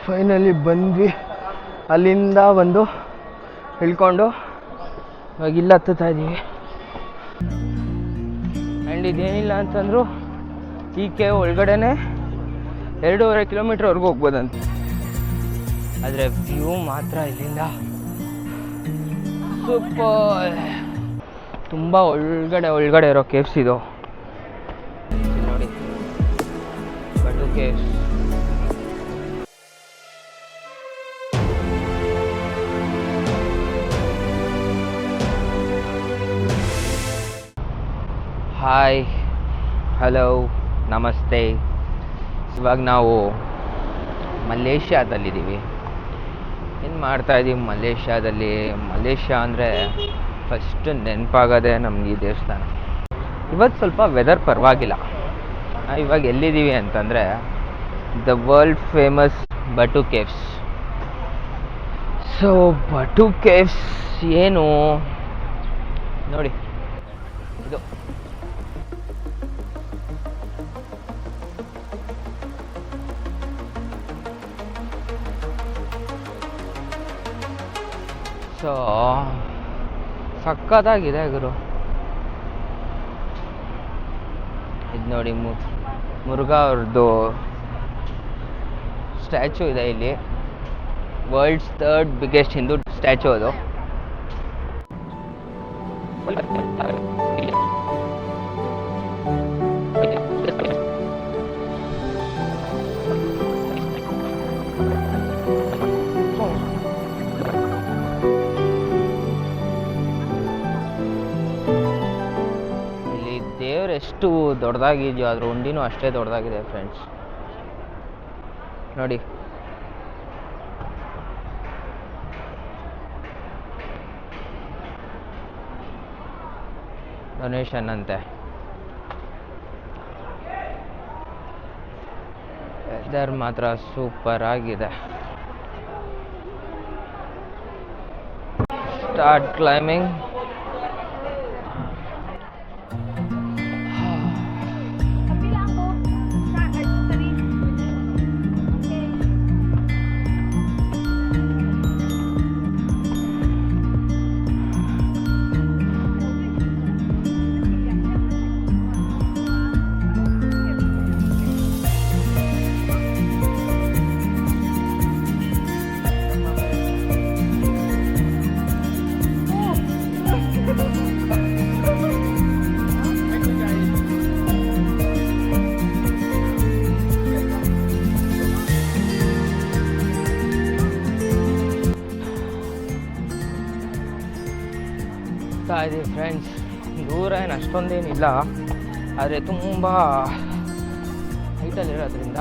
Finally ಬಂದ್ವಿ. ಅಲ್ಲಿಂದ ಬಂದು ಇಳ್ಕೊಂಡು ಇವಾಗ ಇಲ್ಲಿ ಹತ್ತುತ್ತಾ ಇದ್ದೀವಿ. ಆ್ಯಂಡ್ ಇದೇನಿಲ್ಲ ಅಂತಂದ್ರು ಈ ಕೇವ್ ಒಳಗಡೆನೆ 2.5 ಕಿಲೋಮೀಟ್ರ್ವರೆಗೂ ಹೋಗ್ಬೋದಂತೆ. ಆದರೆ ವ್ಯೂ ಮಾತ್ರ ಇಲ್ಲಿಂದ ಸೂಪರ್. ತುಂಬ ಒಳಗಡೆ ಇರೋ ಕೇವ್ಸ್ ಇದು ನೋಡಿ, ಬಟು ಕೇವ್ಸ್. ಹಾಯ್, ಹಲೋ, ನಮಸ್ತೆ. ಇವಾಗ ನಾವು ಮಲೇಷ್ಯಾದಲ್ಲಿದ್ದೀವಿ. ಏನು ಮಾಡ್ತಾಯಿದ್ದೀವಿ ಮಲೇಷ್ಯಾದಲ್ಲಿ? ಮಲೇಷ್ಯಾ ಅಂದರೆ ಫಸ್ಟ್ ನೆನಪಾಗೋದೆ ನಮ್ಗೆ ಈ ದೇವಸ್ಥಾನ. ಇವತ್ತು ಸ್ವಲ್ಪ ವೆದರ್ ಪರವಾಗಿಲ್ಲ. ಇವಾಗ ಎಲ್ಲಿದ್ದೀವಿ ಅಂತಂದರೆ the world famous but caves. So but caves ಏನು ನೋಡಿ, ಇದು ಸೊ ಸಕ್ಕತ್ತಾಗಿದೆ ಗುರು. ಇದು ನೋಡಿ, ಮುರುಘಾ ಅವ್ರದ್ದು ಸ್ಟ್ಯಾಚು ಇದೆ ಇಲ್ಲಿ. World's 3rd biggest Hindu statue ಅದು. ಎಷ್ಟು ದೊಡ್ಡದಾಗಿದೆಯೋ ಅದ್ರ ಉಂಡಿನೂ ಅಷ್ಟೇ ದೊಡ್ಡದಾಗಿದೆ ಫ್ರೆಂಡ್ಸ್. ನೋಡಿ, ಡೊನೇಷನ್ ಅಂತೆ. ವೆದರ್ ಮಾತ್ರ ಸೂಪರ್ ಆಗಿದೆ. Start climbing. ಇದೆ ಫ್ರೆಂಡ್ಸ್, ದೂರ ಏನು ಅಷ್ಟೊಂದೇನಿಲ್ಲ, ಆದರೆ ತುಂಬ ಹೈಟಲ್ಲಿರೋದ್ರಿಂದ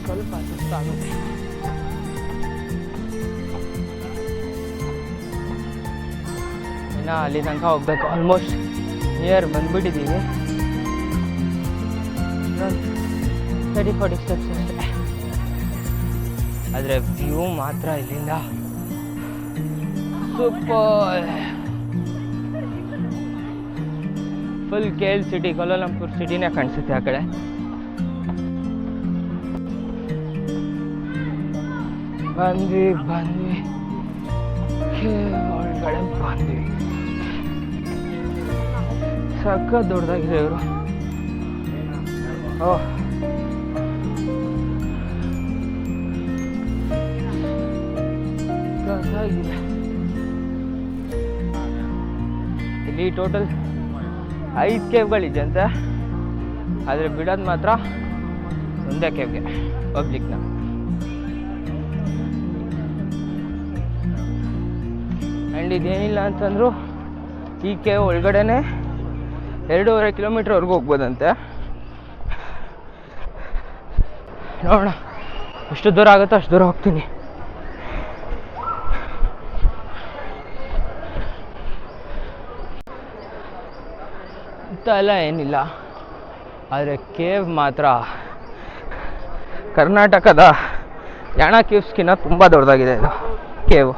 ಸ್ವಲ್ಪ ಸುಸ್ತಾಗುತ್ತೆ. ಇನ್ನು ಅಲ್ಲಿ ತನಕ ಹೋಗ್ಬೇಕು. Almost near ಬಂದ್ಬಿಟ್ಟಿದ್ದೀವಿ. 30-40 ಸ್ಟೆಪ್ಸ್ ಅಷ್ಟೇ. ಆದರೆ ವ್ಯೂ ಮಾತ್ರ ಇಲ್ಲಿಂದ super. Full KL city, Kuala Lumpur ಸಿಟಿನೇ ಕಾಣಿಸುತ್ತೆ ಆ ಕಡೆ. ಬಂದ್ವಿ ಒಳಗಡೆ ಬಂದ್ವಿ. ಸಖತ್ ದೊಡ್ಡದಾಗಿದೆ ಇವರು. ಓಹ್, ಸಖತ್ತಾಗಿದೆ. ಇಲ್ಲಿ ಟೋಟಲ್ 5 ಕೇವ್ಗಳಿದೆ ಅಂತೆ, ಆದರೆ ಬಿಡೋದು ಮಾತ್ರ ಒಂದೇ ಕೇವ್ಗೆ, ಪಬ್ಲಿಕ್ನ. ಆ್ಯಂಡ್ ಇದೇನಿಲ್ಲ ಅಂತಂದ್ರು ಈ ಕೇವ್ ಒಳಗಡೆನೆ 2.5 ಕಿಲೋಮೀಟ್ರ್ವರೆಗೂ ಹೋಗ್ಬೋದಂತೆ. ನೋಡೋಣ ಎಷ್ಟು ದೂರ ಆಗುತ್ತೋ ಅಷ್ಟು ದೂರ ಹೋಗ್ತೀನಿ. ಎಲ್ಲ ಏನಿಲ್ಲ, ಆದರೆ ಕೇವ್ ಮಾತ್ರ ಕರ್ನಾಟಕದ ಯಾಣ ಕೇವ್ಸ್ಗಿನ್ನ ತುಂಬ ದೊಡ್ಡದಾಗಿದೆ ಇದು ಕೇವ್.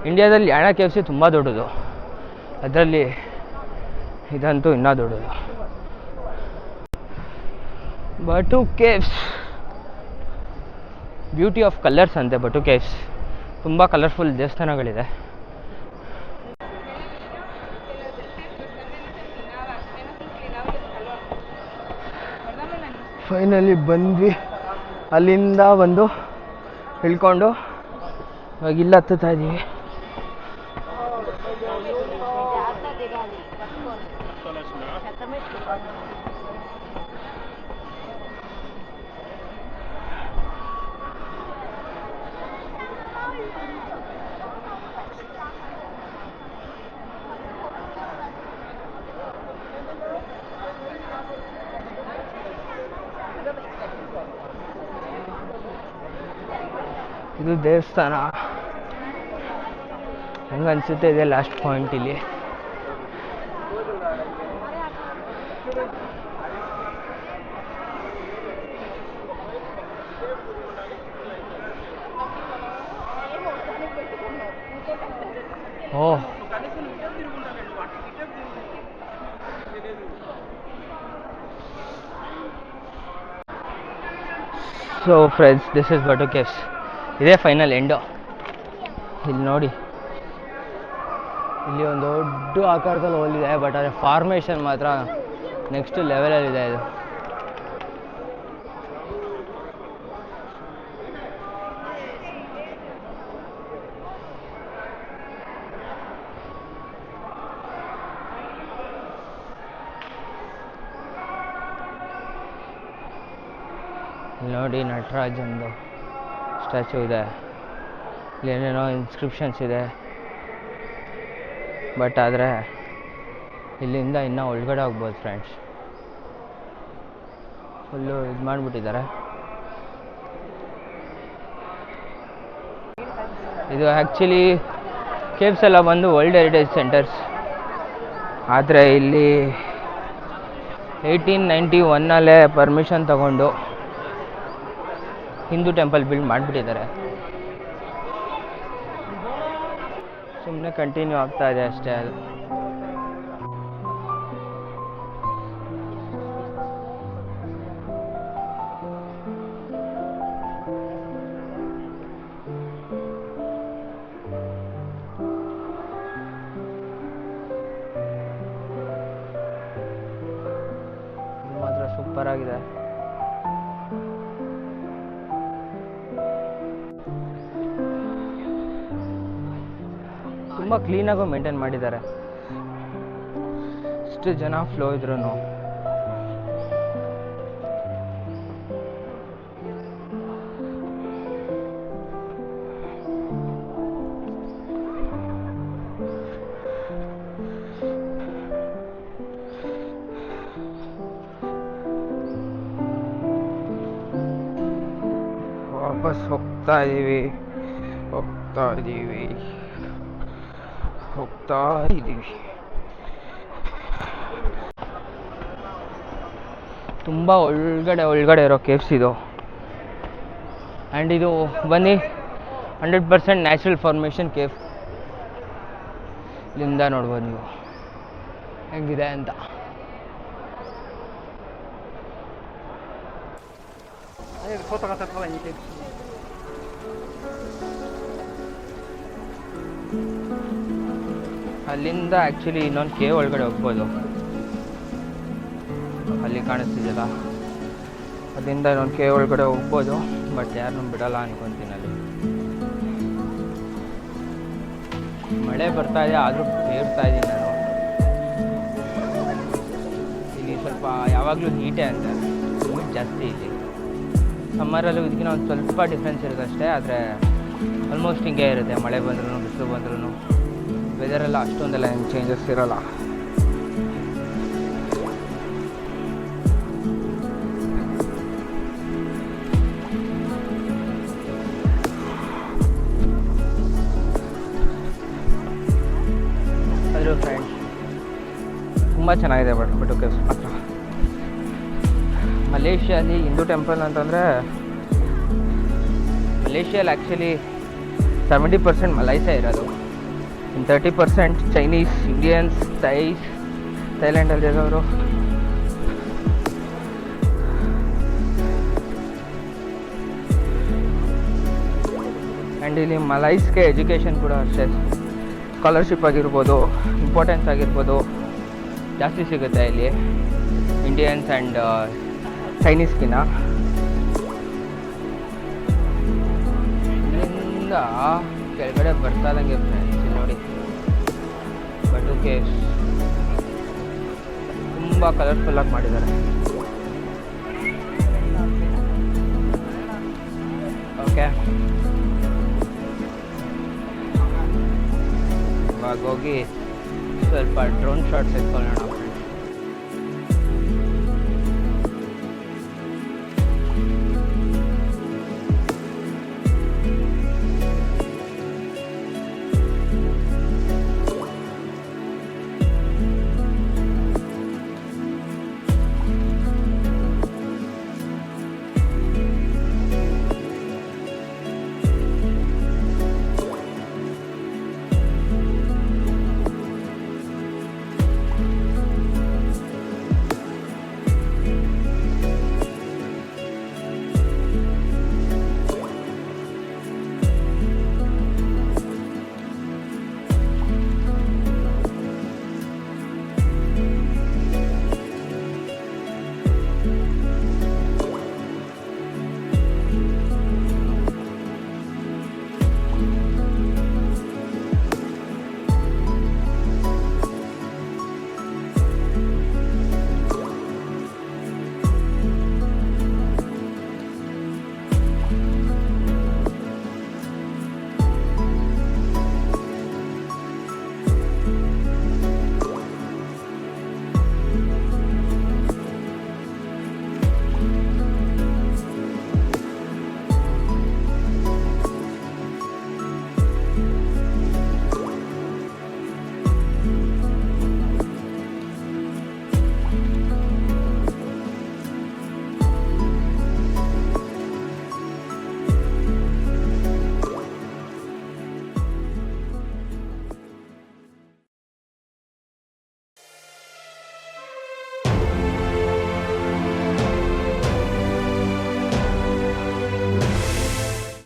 ಇಂಡಿಯಾದಲ್ಲಿ ಯಾಣ ಕೇವ್ಸೇ ತುಂಬ ದೊಡ್ಡದು, ಅದರಲ್ಲಿ ಇದಂತೂ ಇನ್ನೂ ದೊಡ್ಡದು. But caves, beauty of colours ಅಂತೆ ಬಟು ಕೇವ್ಸ್. ತುಂಬ ಕಲರ್ಫುಲ್ ದೇವಸ್ಥಾನಗಳಿದೆ. ಫೈನಲಿ ಬಂದ್ವಿ. ಅಲ್ಲಿಂದ ಬಂದು ಇಳ್ಕೊಂಡು ಇವಾಗ ಇಲ್ಲ ಹತ್ತುತ್ತಾ ಇದ್ದೀವಿ. ಇದು ದೇವಸ್ಥಾನ ಹಂಗನ್ಸುತ್ತೆ. ಇದೆ ಲಾಸ್ಟ್ ಪಾಯಿಂಟ್ ಇಲ್ಲಿ. Oh so friends, this is Batu caves. ಇದೇ ಫೈನಲ್ ಎಂಡು. ಇಲ್ಲಿ ನೋಡಿ, ಇಲ್ಲಿ ಒಂದು ದೊಡ್ಡ ಆಕಾರದಲ್ಲಿ ಹೋಲಿದೆ, ಬಟ್ ಅದೇ ಫಾರ್ಮೇಷನ್ ಮಾತ್ರ ನೆಕ್ಸ್ಟ್ ಲೆವೆಲಲ್ಲಿದೆ. ಇದು ಇಲ್ಲಿ ನೋಡಿ, ನಟರಾಜಂದು ಸ್ಟ್ಯಾಚು ಇದೆ. ಇಲ್ಲಿ ಏನೇನೋ ಇನ್ಸ್ಕ್ರಿಪ್ಷನ್ಸ್ ಇದೆ, ಬಟ್ ಆದರೆ ಇಲ್ಲಿಂದ ಇನ್ನೂ ಒಳಗಡೆ ಹೋಗ್ಬೋದು ಫ್ರೆಂಡ್ಸ್. ಫುಲ್ಲು ಇದು ಮಾಡಿಬಿಟ್ಟಿದ್ದಾರೆ. ಇದು ಆ್ಯಕ್ಚುಲಿ ಕೇವ್ಸ್ ಎಲ್ಲ ಬಂದು ವರ್ಲ್ಡ್ ಹೆರಿಟೇಜ್ ಸೆಂಟರ್ಸ್. ಆದರೆ ಇಲ್ಲಿ 1891 ಪರ್ಮಿಷನ್ ತಗೊಂಡು ಹಿಂದೂ ಟೆಂಪಲ್ ಬಿಲ್ಡ್ ಮಾಡಿಬಿಟ್ಟಿದ್ದಾರೆ. ಸುಮ್ಮನೆ ಕಂಟಿನ್ಯೂ ಆಗ್ತಾ ಇದೆ ಅಷ್ಟೇ. ಅದು ಮಾತ್ರ ಸೂಪರ್ ಆಗಿದೆ. ತುಂಬ ಕ್ಲೀನಾಗೂ ಮೇಂಟೈನ್ ಮಾಡಿದ್ದಾರೆ. ಇಷ್ಟು ಜನ ಫ್ಲೋ ಇದ್ರೂ ವಾಪಸ್ ಹೋಗ್ತಾ ಇದ್ದೀವಿ. ತುಂಬ ಒಳಗಡೆ ಇರೋ ಕೇವ್ಸ್ ಇದು. ಆ್ಯಂಡ್ ಇದು ಬನ್ನಿ 100% ನ್ಯಾಚುರಲ್ ಫಾರ್ಮೇಷನ್ ಕೇವ್. ಇಲ್ಲಿಂದ ನೋಡ್ಬೋದು ನೀವು ಹೆಂಗಿದೆ ಅಂತ. ಅಲ್ಲಿಂದ ಆ್ಯಕ್ಚುಲಿ ಇನ್ನೊಂದು ಕೇವ್ ಒಳಗಡೆ ಹೋಗ್ಬೋದು. ಅಲ್ಲಿ ಕಾಣಿಸ್ತಿದೆಯಲ್ಲ, ಅಲ್ಲಿಂದ ಇನ್ನೊಂದು ಕೇವ್ ಒಳಗಡೆ ಹೋಗ್ಬೋದು, ಬಟ್ ಯಾರನ್ನೂ ಬಿಡಲ್ಲ ಅನ್ಕೊತೀನಿ. ಅಲ್ಲಿ ಮಳೆ ಬರ್ತಾ ಇದೆ, ಆದರೂ ಬೇಡ್ತಾ ಇದ್ದೀನಿ ನಾನು. ಇಲ್ಲಿ ಸ್ವಲ್ಪ ಯಾವಾಗಲೂ ಹೀಟೇ ಅಂತೆ, ಹೀಟ್ ಜಾಸ್ತಿ ಇಲ್ಲಿ. ಸಮ್ಮರಲ್ಲೂ ಇದಕ್ಕಿಂತ ಒಂದು ಸ್ವಲ್ಪ ಡಿಫ್ರೆನ್ಸ್ ಇರುತ್ತೆ ಅಷ್ಟೇ. ಆದರೆ ಆಲ್ಮೋಸ್ಟ್ ಹಿಂಗೆ ಇರುತ್ತೆ. ಮಳೆ ಬಂದ್ರೂ ಬಿಸಿಲು ಬಂದ್ರೂ ವೆದರೆಲ್ಲ ಅಷ್ಟೊಂದೆಲ್ಲ ಏನು ಚೇಂಜಸ್ ಇರೋಲ್ಲ. ಅದ್ರ ಫ್ರೆಂಡ್ಸ್ ತುಂಬ ಚೆನ್ನಾಗಿದೆ ಬಟು ಕೇವ್ಸ್ ಮಾತ್ರ. ಮಲೇಷ್ಯಾಲಿ ಹಿಂದೂ ಟೆಂಪಲ್ ಅಂತಂದರೆ, ಮಲೇಷ್ಯಲ್ಲಿ ಆ್ಯಕ್ಚುಲಿ 70% ಮಲೈಸಾ ಇರೋದು, 30% ಚೈನೀಸ್, ಇಂಡಿಯನ್ಸ್, ಥೈಲ್ಯಾಂಡಲ್ಲಿರೋರು. ಆ್ಯಂಡ್ ಇಲ್ಲಿ ಮಲೈಸ್ಗೆ ಎಜುಕೇಷನ್ ಕೂಡ ಅಷ್ಟೇ, ಸ್ಕಾಲರ್ಶಿಪ್ ಆಗಿರ್ಬೋದು, ಇಂಪಾರ್ಟೆನ್ಸ್ ಆಗಿರ್ಬೋದು ಜಾಸ್ತಿ ಸಿಗುತ್ತೆ ಇಲ್ಲಿ ಇಂಡಿಯನ್ಸ್ ಆ್ಯಂಡ್ ಚೈನೀಸ್ಗಿನ್ನ. ಇಲ್ಲಿಂದ ಕೆಳಗಡೆ ಬರ್ತಾ ಇದ್ದಂಗೆ ಫ್ರೆಂಡ್ಸ್ ನೋಡಿ ಬಟು ಕೇವ್ಸ್ ತುಂಬ ಕಲರ್ಫುಲ್ಲಾಗಿ ಮಾಡಿದ್ದಾರೆ. ಓಕೆ, ಇವಾಗ ಹೋಗಿ ಸ್ವಲ್ಪ ಡ್ರೋನ್ ಶಾಟ್ಸ್ ಎತ್ಕೊಳ್ಳೋಣ.